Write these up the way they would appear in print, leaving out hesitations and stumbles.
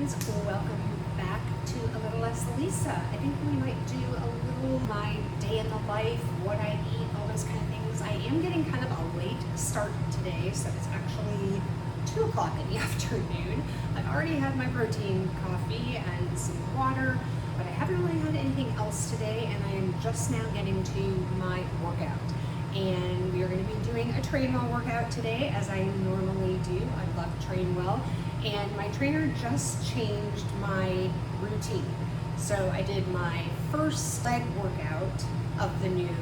friends, welcome back to A Little Less Lisa. I think we might do a little my day in the life, what I eat, all those kind of things. I am getting kind of a late start today, so it's actually 2 o'clock in the afternoon. I've already had my protein coffee and some water, but I haven't really had anything else today, and I am just now getting to my workout. And we are going to be doing a Trainwell workout today, as I normally do. I love Trainwell. And my trainer just changed my routine. So I did my first leg workout of the new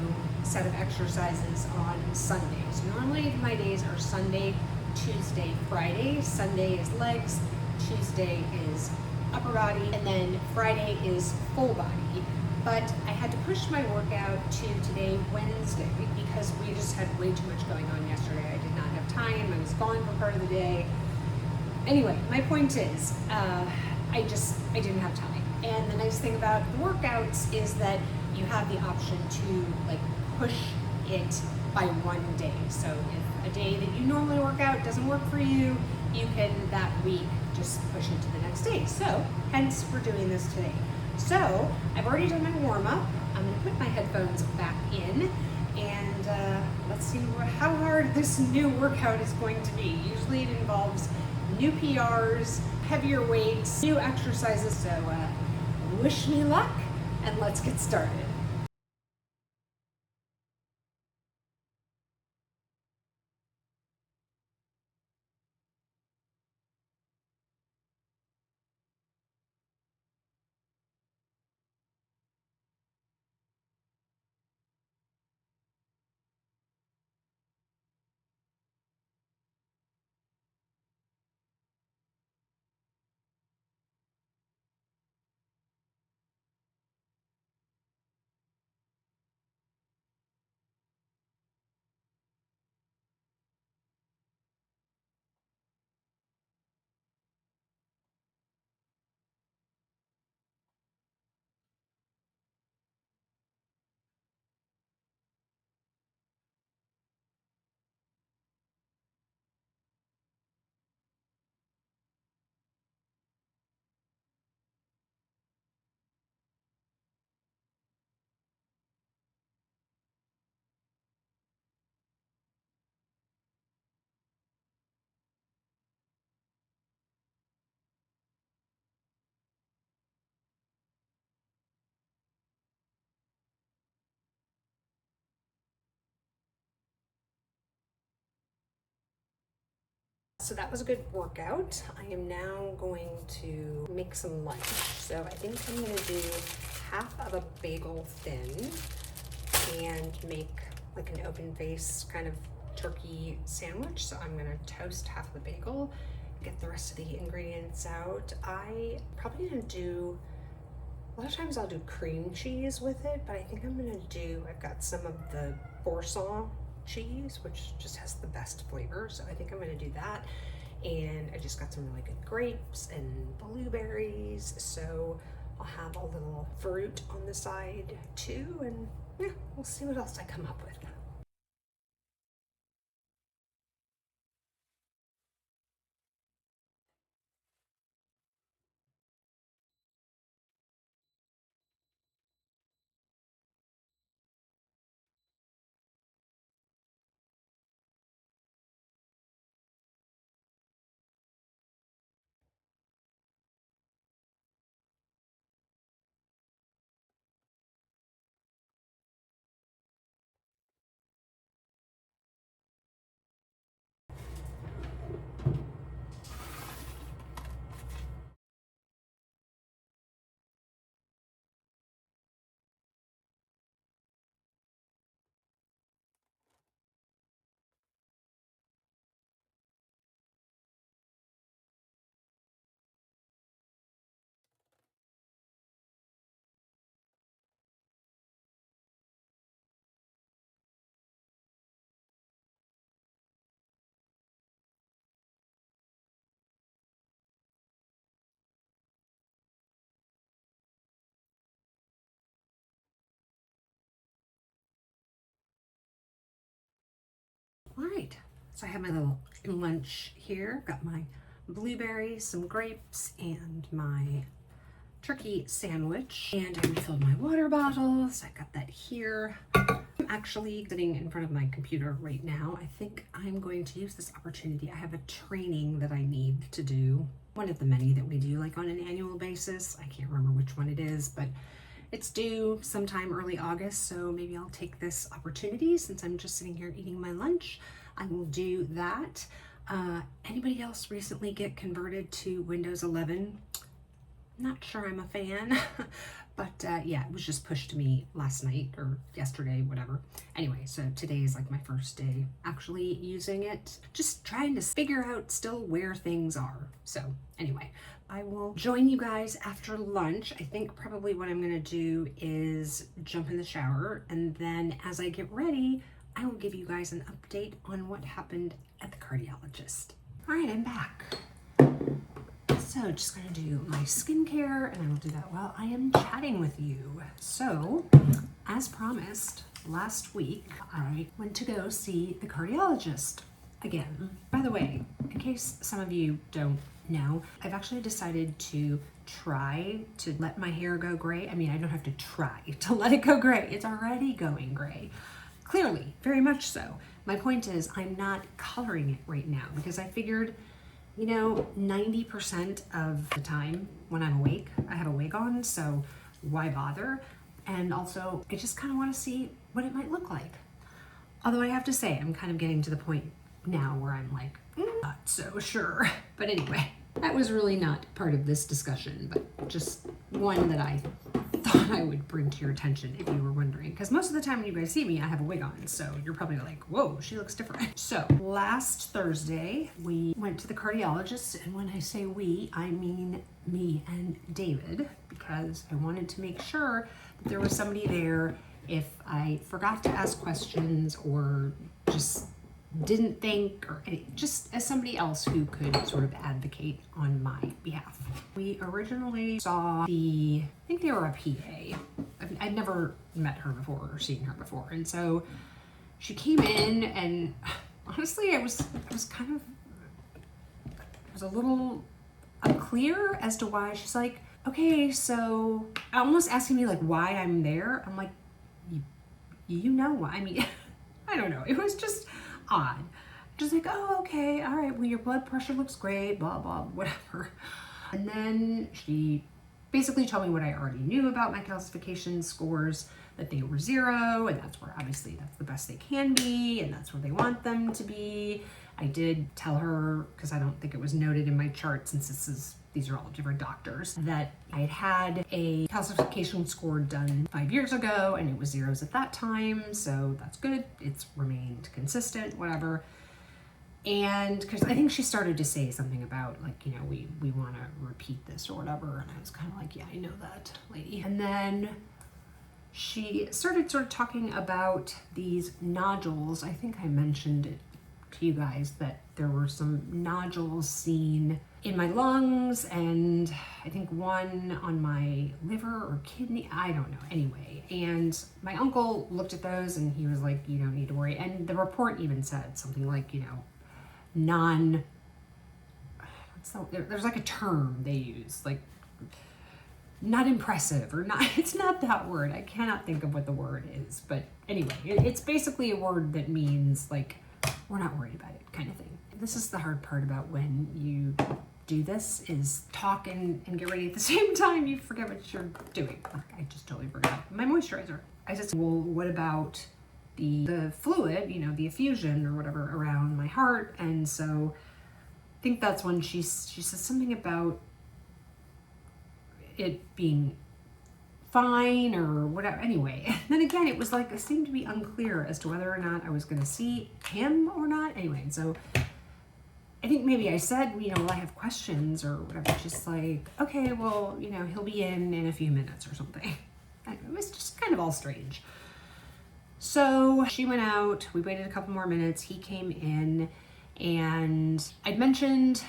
set of exercises on Sundays. Normally my days are Sunday, Tuesday, Friday. Sunday is legs, Tuesday is upper body, and then Friday is full body. But I had to push my workout to today, Wednesday, because we just had way too much going on yesterday. I did not have time. I was gone for part of the day. Anyway, my point is, I didn't have time. And the nice thing about the workouts is that you have the option to push it by one day. So if a day that you normally work out doesn't work for you, you can that week just push it to the next day. So hence we're doing this today. So I've already done my warm up. I'm gonna put my headphones back in and let's see how hard this new workout is going to be. Usually it involves new PRs, heavier weights, new exercises. So wish me luck and let's get started. So that was a good workout. I am now going to make some lunch. So I think I'm gonna do half of a bagel thin and make like an open face kind of turkey sandwich. So I'm gonna toast half the bagel, get the rest of the ingredients out. I probably gonna do, a lot of times I'll do cream cheese with it, but I think I'm gonna do, I've got some of the Boursin cheese, which just has the best flavor. So I think I'm gonna do that. And I just got some really good grapes and blueberries. So I'll have a little fruit on the side too. And yeah, we'll see what else I come up with. All right, so I have my little lunch here. Got my blueberries, some grapes, and my turkey sandwich. And I refilled my water bottles. I got that here. I'm actually sitting in front of my computer right now. I think I'm going to use this opportunity. I have a training that I need to do. One of the many that we do like on an annual basis. I can't remember which one it is, but it's due sometime early August, so maybe I'll take this opportunity since I'm just sitting here eating my lunch. I will do that. Anybody else recently get converted to Windows 11? Not sure I'm a fan, but yeah, it was just pushed to me last night or yesterday, whatever. Anyway, so today is like my first day actually using it. Just trying to figure out still where things are. So anyway, I will join you guys after lunch. I think probably what I'm gonna do is jump in the shower, and then as I get ready, I will give you guys an update on what happened at the cardiologist. All right, I'm back. So just gonna do my skincare, and I will do that while I am chatting with you. So, as promised, last week I went to go see the cardiologist again. By the way, in case some of you don't know, I've actually decided to try to let my hair go gray. I mean, I don't have to try to let it go gray. It's already going gray. Clearly, very much so. My point is, I'm not coloring it right now because I figured, you know, 90% of the time when I'm awake, I have a wig on, so why bother? And also, I just kind of want to see what it might look like. Although I have to say, I'm kind of getting to the point now where I'm like, not so sure. But anyway, that was really not part of this discussion, but just one that I thought I would bring to your attention if you were wondering. Because most of the time when you guys see me, I have a wig on, so you're probably like, whoa, she looks different. So last Thursday, we went to the cardiologist, and when I say we, I mean me and David, because I wanted to make sure that there was somebody there if I forgot to ask questions or just didn't think, or just as somebody else who could sort of advocate on my behalf. We originally saw I think they were a PA. I'd never met her before or seen her before. And so she came in, and honestly, I was a little unclear as to why. She's like, okay, so almost asking me like why I'm there. I'm like, you know why? I mean, I don't know. It was just odd. Just like, oh, okay, all right, well, your blood pressure looks great, blah, blah, whatever. And then she basically told me what I already knew about my calcification scores, that they were 0, and that's where, obviously, that's the best they can be, and that's where they want them to be. I did tell her, because I don't think it was noted in my chart, since these are all different doctors, that I had a calcification score done 5 years ago, and it was 0s at that time, so that's good. It's remained consistent, whatever. And because I think she started to say something about, like, you know, we want to repeat this or whatever, and I was kind of like, yeah, I know that, lady. And then she started sort of talking about these nodules. I think I mentioned it to you guys that there were some nodules seen in my lungs, and I think one on my liver or kidney, I don't know, anyway. And my uncle looked at those and he was like, you don't need to worry. And the report even said something like, you know, there's like a term they use, like not impressive or not, it's not that word. I cannot think of what the word is, but anyway, it's basically a word that means like, we're not worried about it kind of thing. This is the hard part about when you do this, is talk and get ready at the same time. You forget what you're doing. I just totally forgot my moisturizer. I said, well, what about the fluid, you know, the effusion or whatever around my heart? And so I think that's when she said something about it being fine or whatever. Anyway, and then again, it was like, it seemed to be unclear as to whether or not I was going to see him or not. Anyway, so I think maybe I said, you know, well, I have questions or whatever. Just like, okay, well, you know, he'll be in a few minutes or something. And it was just kind of all strange. So she went out, we waited a couple more minutes, he came in, and she had mentioned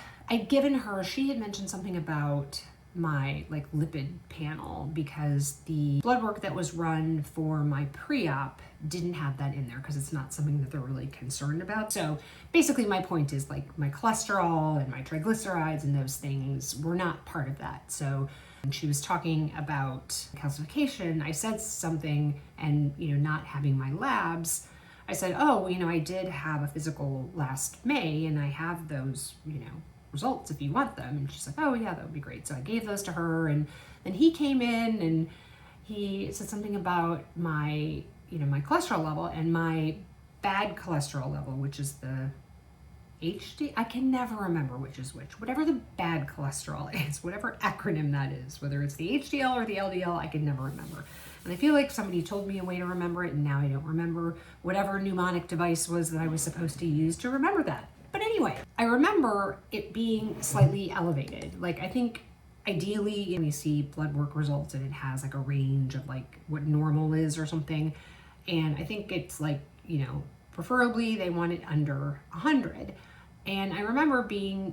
something about my like lipid panel because the blood work that was run for my pre-op didn't have that in there because it's not something that they're really concerned about. So basically my point is like my cholesterol and my triglycerides and those things were not part of that. So when she was talking about calcification, I said something and, not having my labs, I said, oh, I did have a physical last May and I have those, results if you want them. And she's like, oh yeah, that would be great. So I gave those to her, and then he came in and he said something about my, my cholesterol level and my bad cholesterol level, which is the HD. I can never remember which is which. Whatever the bad cholesterol is, whatever acronym that is, whether it's the HDL or the LDL, I can never remember. And I feel like somebody told me a way to remember it, and now I don't remember whatever mnemonic device was that I was supposed to use to remember that. But anyway, I remember it being slightly elevated. Like, I think ideally when you see blood work results and it has like a range of like what normal is or something. And I think it's like, preferably they want it under 100. And I remember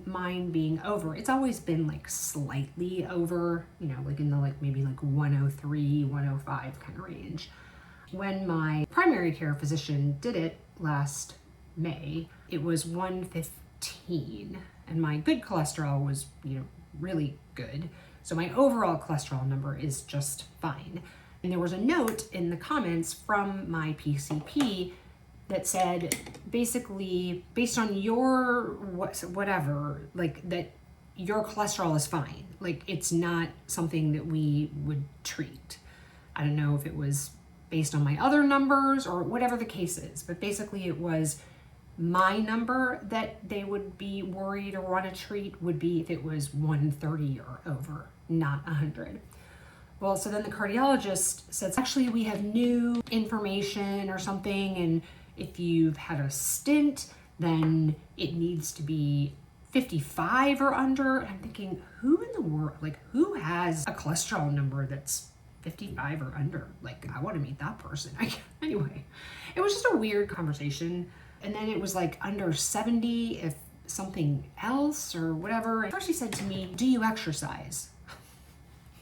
mine being over. It's always been like slightly over, like in the maybe 103, 105 kind of range. When my primary care physician did it last May, it was 115, and my good cholesterol was, really good. So my overall cholesterol number is just fine. And there was a note in the comments from my PCP that said, basically, based on your whatever, like that your cholesterol is fine. Like, it's not something that we would treat. I don't know if it was based on my other numbers or whatever the case is, but basically it was my number that they would be worried or want to treat would be if it was 130 or over, not 100. Well, so then the cardiologist said, actually, we have new information or something, and if you've had a stint, then it needs to be 55 or under. And I'm thinking, who in the world, who has a cholesterol number that's 55 or under? Like, I want to meet that person. Anyway, it was just a weird conversation. And then it was like under 70 if something else or whatever. And first he said to me, do you exercise?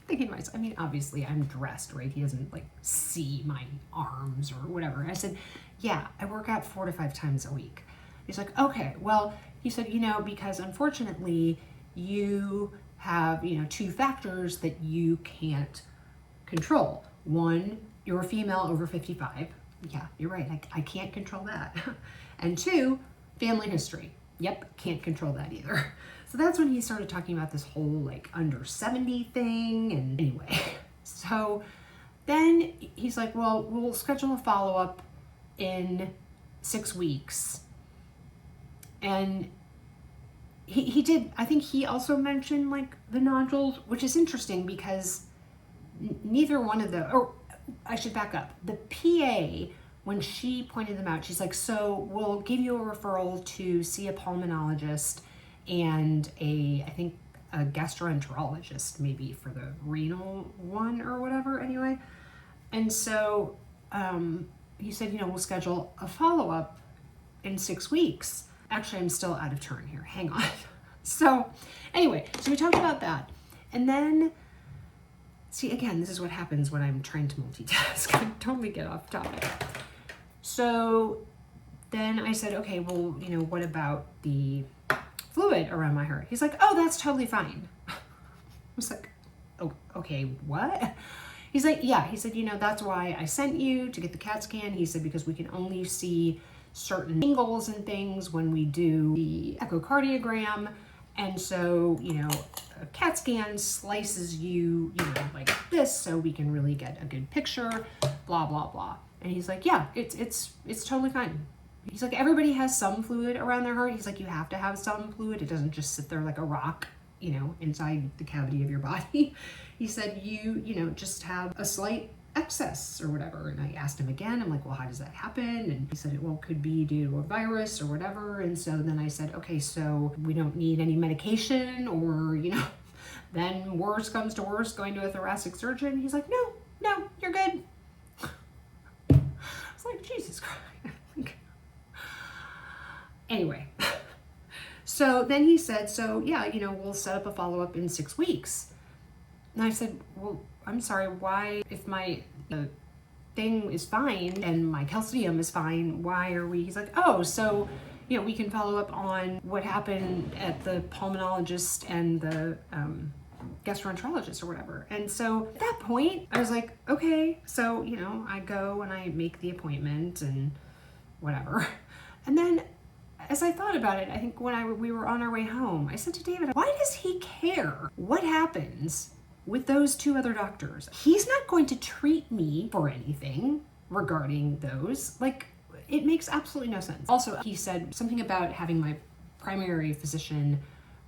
Thinking to myself, obviously I'm dressed, right? He doesn't see my arms or whatever. And I said, yeah, I work out 4 to 5 times a week. He's like, okay, well, he said, because unfortunately you have, 2 factors that you can't control. One, you're a female over 55. Yeah, you're right. I can't control that. And 2, family history. Yep, can't control that either. So that's when he started talking about this whole under 70 thing. And anyway, so then he's like, well, we'll schedule a follow-up in 6 weeks. And he did, I think he also mentioned the nodules, which is interesting because neither one of the, or I should back up. The PA, when she pointed them out, she's like, so we'll give you a referral to see a pulmonologist and I think a gastroenterologist maybe for the renal one or whatever anyway. And so he said, we'll schedule a follow-up in 6 weeks. Actually, I'm still out of turn here. Hang on. So anyway, so we talked about that. And then, see, again, this is what happens when I'm trying to multitask. I totally get off topic. So then I said, okay, well, what about the fluid around my heart? He's like, oh, that's totally fine. I was like, oh, okay, what? He's like, yeah. He said, that's why I sent you to get the CAT scan. He said, because we can only see certain angles and things when we do the echocardiogram. And so, a CAT scan slices you, like this, so we can really get a good picture, blah, blah, blah. And he's like, yeah, it's totally fine. He's like, everybody has some fluid around their heart. He's like, you have to have some fluid. It doesn't just sit there like a rock, inside the cavity of your body. He said, you just have a slight excess or whatever. And I asked him again, I'm like, well, how does that happen? And he said, well, it could be due to a virus or whatever. And so then I said, okay, so we don't need any medication or, then worse comes to worse, going to a thoracic surgeon. He's like, no, you're good. I was like, Jesus Christ. Anyway, so then he said, so yeah, we'll set up a follow-up in 6 weeks. And I said, well, I'm sorry, why, if my thing is fine and my calcium is fine, why are we, he's like, oh, so, we can follow up on what happened at the pulmonologist and the gastroenterologist or whatever. And so at that point, I was like, okay, so, I go and I make the appointment and whatever. And then as I thought about it, I think when we were on our way home, I said to David, why does he care what happens with those two other doctors? He's not going to treat me for anything regarding those. Like, it makes absolutely no sense. Also, he said something about having my primary physician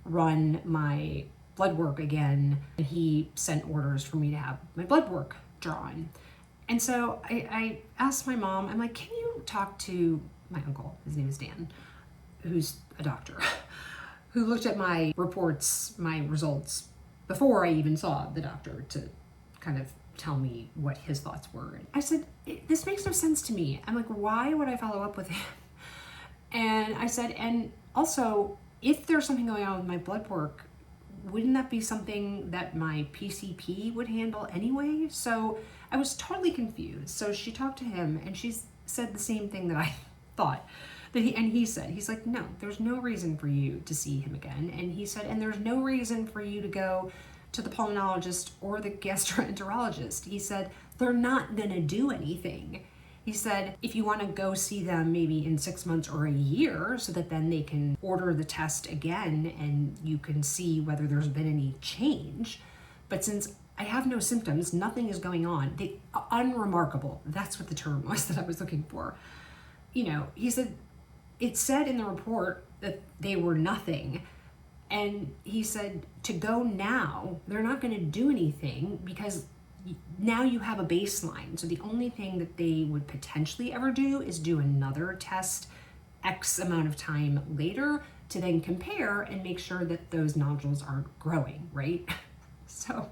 run my blood work again, and he sent orders for me to have my blood work drawn. And so I asked my mom, I'm like, can you talk to my uncle? His name is Dan, who's a doctor, who looked at my reports, my results, before I even saw the doctor, to kind of tell me what his thoughts were. And I said, this makes no sense to me. I'm like, why would I follow up with him? And I said, and also, if there's something going on with my blood work, wouldn't that be something that my PCP would handle anyway? So I was totally confused. So she talked to him and she said the same thing that I thought. He's like, no, there's no reason for you to see him again. And he said, and there's no reason for you to go to the pulmonologist or the gastroenterologist. He said, they're not gonna do anything. He said, if you wanna go see them maybe in 6 months or a year, so that then they can order the test again and you can see whether there's been any change. But since I have no symptoms, nothing is going on, unremarkable, that's what the term was that I was looking for. He said, it said in the report that they were nothing. And he said, to go now, they're not going to do anything because now you have a baseline. So the only thing that they would potentially ever do is do another test X amount of time later to then compare and make sure that those nodules aren't growing, right? So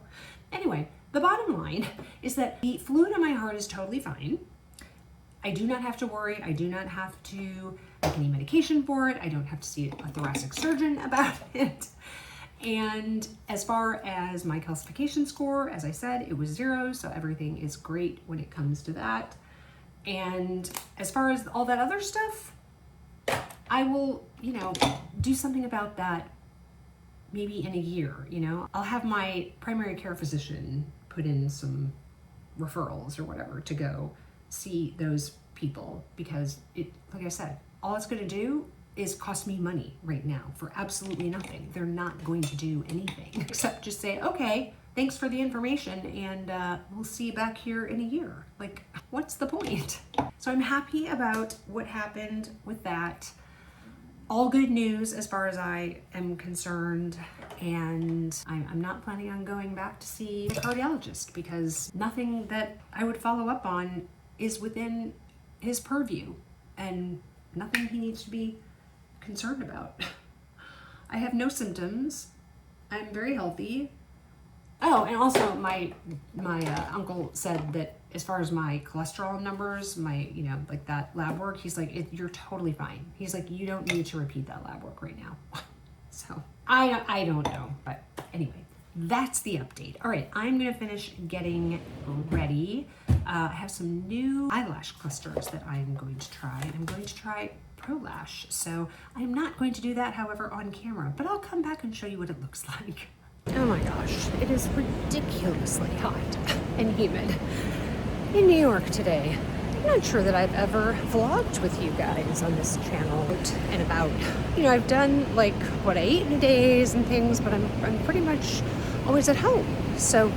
anyway, the bottom line is that the fluid in my heart is totally fine. I do not have to worry. I do not have to take any medication for it. I don't have to see a thoracic surgeon about it. And as far as my calcification score, as I said, it was 0. So everything is great when it comes to that. And as far as all that other stuff, I will, do something about that maybe in a year, I'll have my primary care physician put in some referrals or whatever to go see those people, because like I said, all it's going to do is cost me money right now for absolutely nothing. They're not going to do anything except just say, okay, thanks for the information, and we'll see you back here in a year. Like, what's the point? So I'm happy about what happened with that. All good news as far as I am concerned, and I'm not planning on going back to see a cardiologist because nothing that I would follow up on is within his purview and nothing he needs to be concerned about. I have no symptoms. I'm very healthy. Oh, and also my uncle said that as far as my cholesterol numbers, my, like that lab work, he's like, you're totally fine. He's like, you don't need to repeat that lab work right now. So I don't know, but anyway, that's the update. All right, I'm gonna finish getting ready. I have some new eyelash clusters that I'm going to try. I'm going to try Pro Lash. So I'm not going to do that, however, on camera, but I'll come back and show you what it looks like. Oh my gosh, it is ridiculously hot and humid in New York today. I'm not sure that I've ever vlogged with you guys on this channel and about. I've done like what I ate in days and things, but I'm pretty much always at home. So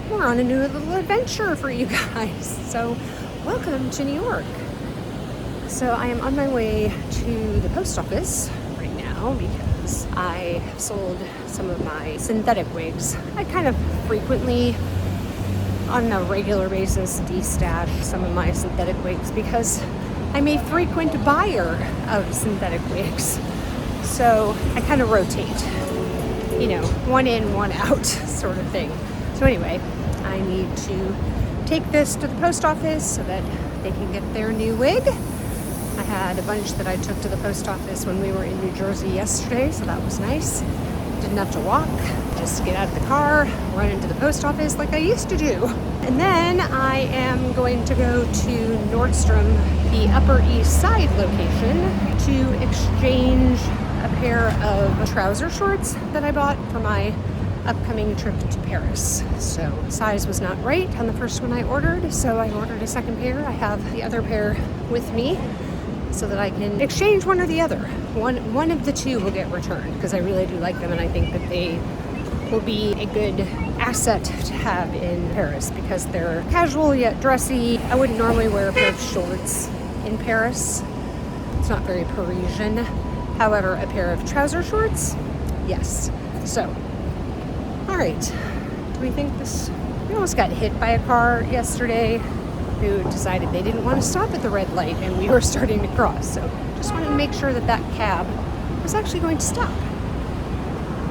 we're on a new little adventure for you guys. So welcome to New York. So I am on my way to the post office right now because I have sold some of my synthetic wigs. I kind of frequently, on a regular basis, de-stash some of my synthetic wigs because I'm a frequent buyer of synthetic wigs. So I kind of rotate, one in, one out sort of thing. So anyway, I need to take this to the post office so that they can get their new wig. I had a bunch that I took to the post office when we were in New Jersey yesterday, so that was nice. Didn't have to walk. just get out of the car, run into the post office like I used to do. And then I am going to go to Nordstrom, the Upper East Side location, to exchange a pair of trouser shorts that I bought for my upcoming trip to Paris. So size was not right on the first one I ordered, so I ordered a second pair. I have the other pair with me so that I can exchange one or the other. One of the two will get returned because I really do like them, and I think that they will be a good asset to have in Paris because they're casual yet dressy. I wouldn't normally wear a pair of shorts in Paris. It's not very Parisian. However, a pair of trouser shorts, yes. So, all right. Do we think this? We almost got hit by a car yesterday who decided they didn't want to stop at the red light and we were starting to cross. So just wanted to make sure that that cab was actually going to stop.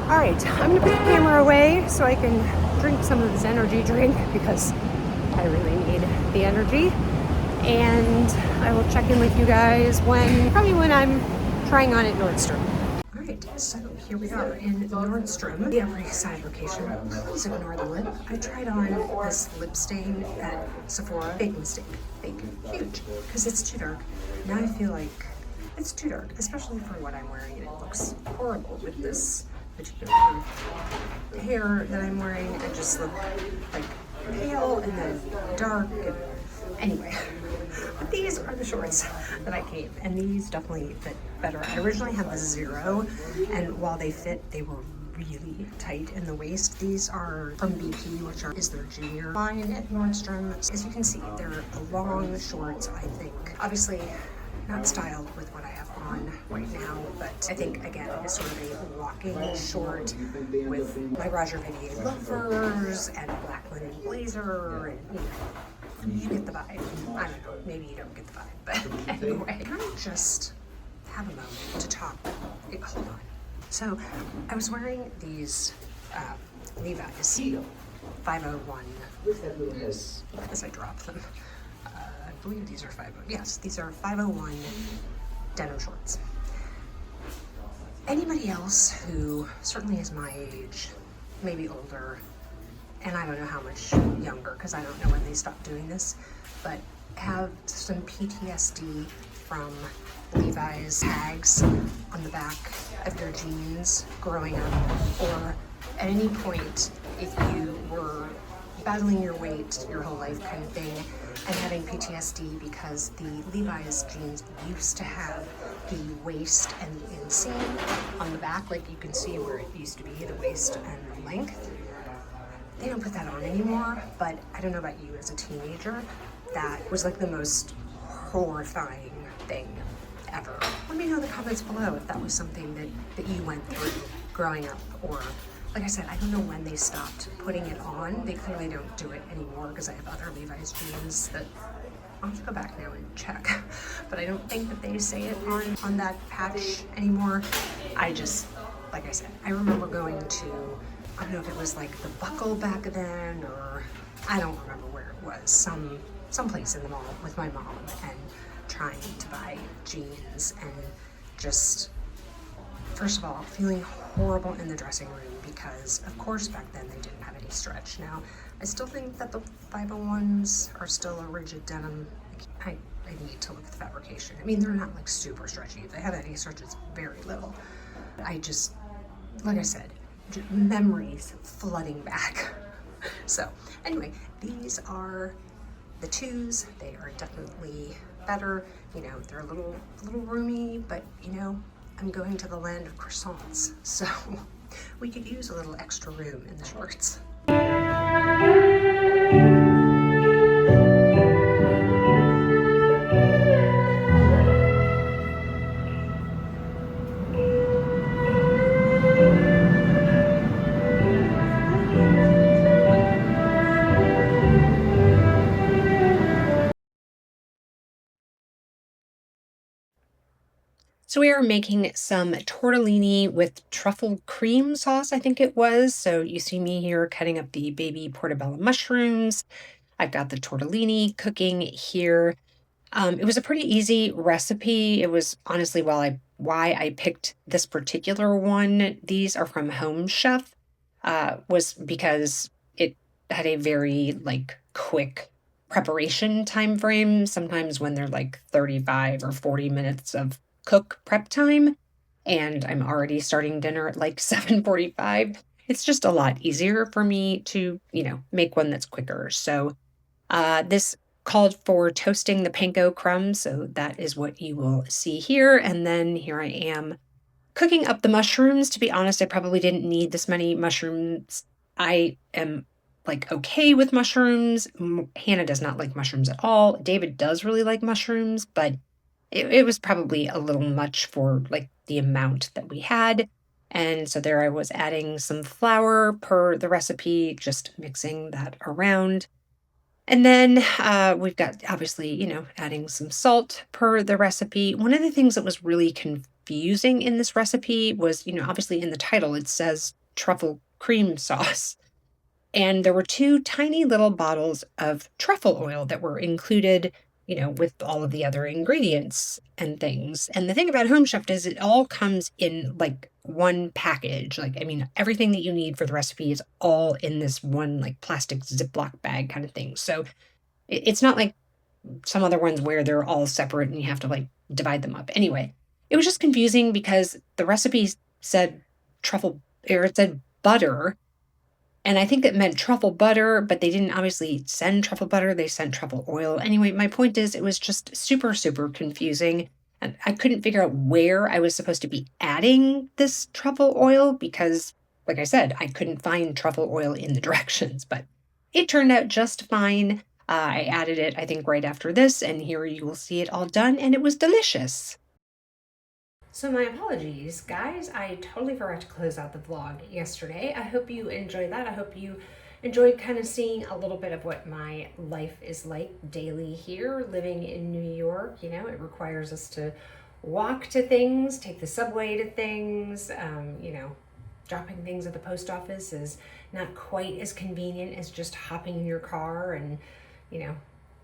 All right, I'm going to put the camera away so I can drink some of this energy drink because I really need the energy. And I will check in with you guys probably when I'm trying on at Nordstrom. All right, so here we are in Nordstrom, the Upper East Side location. Please ignore the lip. I tried on this lip stain at Sephora. Big mistake. Big. Huge. Because it's too dark. Now I feel like it's too dark, especially for what I'm wearing, and it looks horrible with this particular hair that I'm wearing. I just look like pale and then dark. And anyway, but these are the shorts that I came, and these definitely fit better. I originally had the 0, and while they fit, they were really tight in the waist. These are from BP, which is their junior line at Nordstrom. As you can see, they're long shorts, I think. Obviously, not styled with what I have on right now, but I think, again, it's sort of a walking short with my Roger Vivier loafers and a black linen blazer, and you get the vibe. I don't know, maybe you don't get the vibe, but anyway. Can I just have a moment to talk? Hold on. So, I was wearing these Levi's 501, as I drop them. I believe these are 501. Yes, these are 501 denim shorts. Anybody else who certainly is my age, maybe older, and I don't know how much younger because I don't know when they stopped doing this, but have some PTSD from Levi's tags on the back of your jeans growing up, or at any point if you were battling your weight your whole life kind of thing and having PTSD because the Levi's jeans used to have the waist and the inseam on the back, like you can see where it used to be, the waist and the length. They don't put that on anymore, but I don't know about you as a teenager, that was like the most horrifying thing ever. Let me know in the comments below if that was something that you went through growing up, or like I said, I don't know when they stopped putting it on. They clearly don't do it anymore because I have other Levi's jeans that I'll have to go back now and check. But I don't think that they say it on that patch anymore. I just, like I said, I remember going to, I don't know if it was like the Buckle back then, or I don't remember where it was, some place in the mall with my mom and trying to buy jeans and just, first of all, feeling horrible in the dressing room because, of course, back then they didn't have any stretch. Now, I still think that the 501s are still a rigid denim. I need to look at the fabrication. I mean, they're not like super stretchy. If they have any stretch, it's very little. I just, like I said, memories flooding back. So, anyway, these are the 2s. They are definitely better. You know, they're a little roomy, but you know, I'm going to the land of croissants, so we could use a little extra room in the shorts. So we are making some tortellini with truffle cream sauce, I think it was. So you see me here cutting up the baby portobello mushrooms. I've got the tortellini cooking here. It was a pretty easy recipe. It was honestly why I picked this particular one. These are from Home Chef. was because it had a very like quick preparation time frame. Sometimes when they're like 35 or 40 minutes of cook prep time, and I'm already starting dinner at like 7:45, it's just a lot easier for me to, make one that's quicker. So this called for toasting the panko crumbs. So that is what you will see here. And then here I am cooking up the mushrooms. To be honest, I probably didn't need this many mushrooms. I am like okay with mushrooms. Hannah does not like mushrooms at all. David does really like mushrooms, but it was probably a little much for like the amount that we had. And so there I was adding some flour per the recipe, just mixing that around. And then we've got obviously, adding some salt per the recipe. One of the things that was really confusing in this recipe was, obviously in the title it says truffle cream sauce. And there were two tiny little bottles of truffle oil that were included, with all of the other ingredients and things. And the thing about Home Chef is it all comes in like one package. Like, I mean, everything that you need for the recipe is all in this one like plastic Ziploc bag kind of thing. So it's not like some other ones where they're all separate and you have to like divide them up. Anyway, it was just confusing because the recipe said truffle, or it said butter, and I think it meant truffle butter, but they didn't obviously send truffle butter, they sent truffle oil. Anyway, my point is it was just super, super confusing. And I couldn't figure out where I was supposed to be adding this truffle oil because, like I said, I couldn't find truffle oil in the directions, but it turned out just fine. I added it, I think, right after this, and here you will see it all done, and it was delicious. So my apologies, guys. I totally forgot to close out the vlog yesterday. I hope you enjoyed that. I hope you enjoyed kind of seeing a little bit of what my life is like daily here, living in New York. It requires us to walk to things, take the subway to things. Dropping things at the post office is not quite as convenient as just hopping in your car and,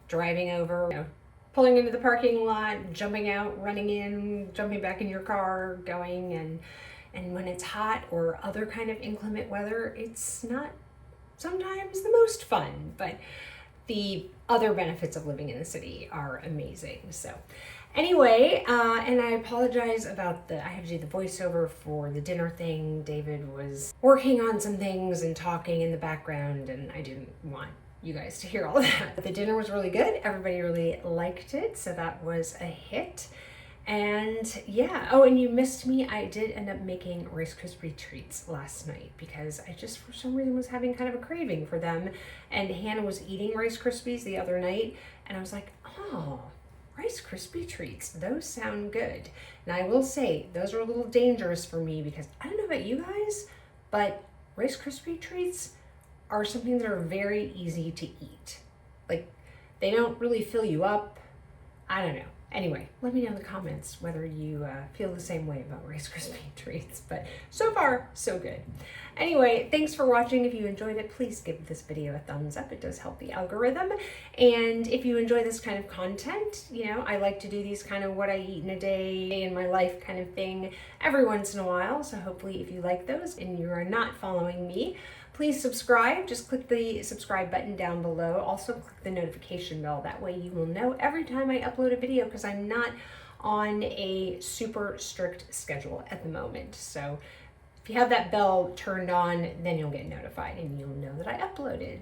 driving over, pulling into the parking lot, jumping out, running in, jumping back in your car, going. And when it's hot or other kind of inclement weather, it's not sometimes the most fun, but the other benefits of living in the city are amazing. So anyway, and I apologize about I had to do the voiceover for the dinner thing. David was working on some things and talking in the background, and I didn't want you guys to hear all of that. But the dinner was really good. Everybody really liked it, so that was a hit. And yeah, oh, and you missed me. I did end up making Rice Krispie treats last night because I just for some reason was having kind of a craving for them. And Hannah was eating Rice Krispies the other night, and I was like, oh, Rice Krispie treats, those sound good. And I will say, those are a little dangerous for me because I don't know about you guys, but Rice Krispie treats are something that are very easy to eat. Like, they don't really fill you up. I don't know. Anyway, let me know in the comments whether you feel the same way about Rice Krispie treats, but so far, so good. Anyway, thanks for watching. If you enjoyed it, please give this video a thumbs up. It does help the algorithm. And if you enjoy this kind of content, I like to do these kind of what I eat in a day in my life kind of thing every once in a while. So hopefully if you like those and you are not following me, please subscribe. Just click the subscribe button down below. Also click the notification bell. That way you will know every time I upload a video because I'm not on a super strict schedule at the moment. So if you have that bell turned on, then you'll get notified and you'll know that I uploaded.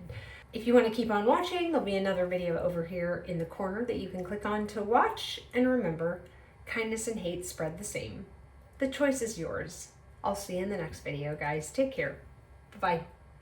If you want to keep on watching, there'll be another video over here in the corner that you can click on to watch. And remember, kindness and hate spread the same. The choice is yours. I'll see you in the next video, guys. Take care. Bye-bye.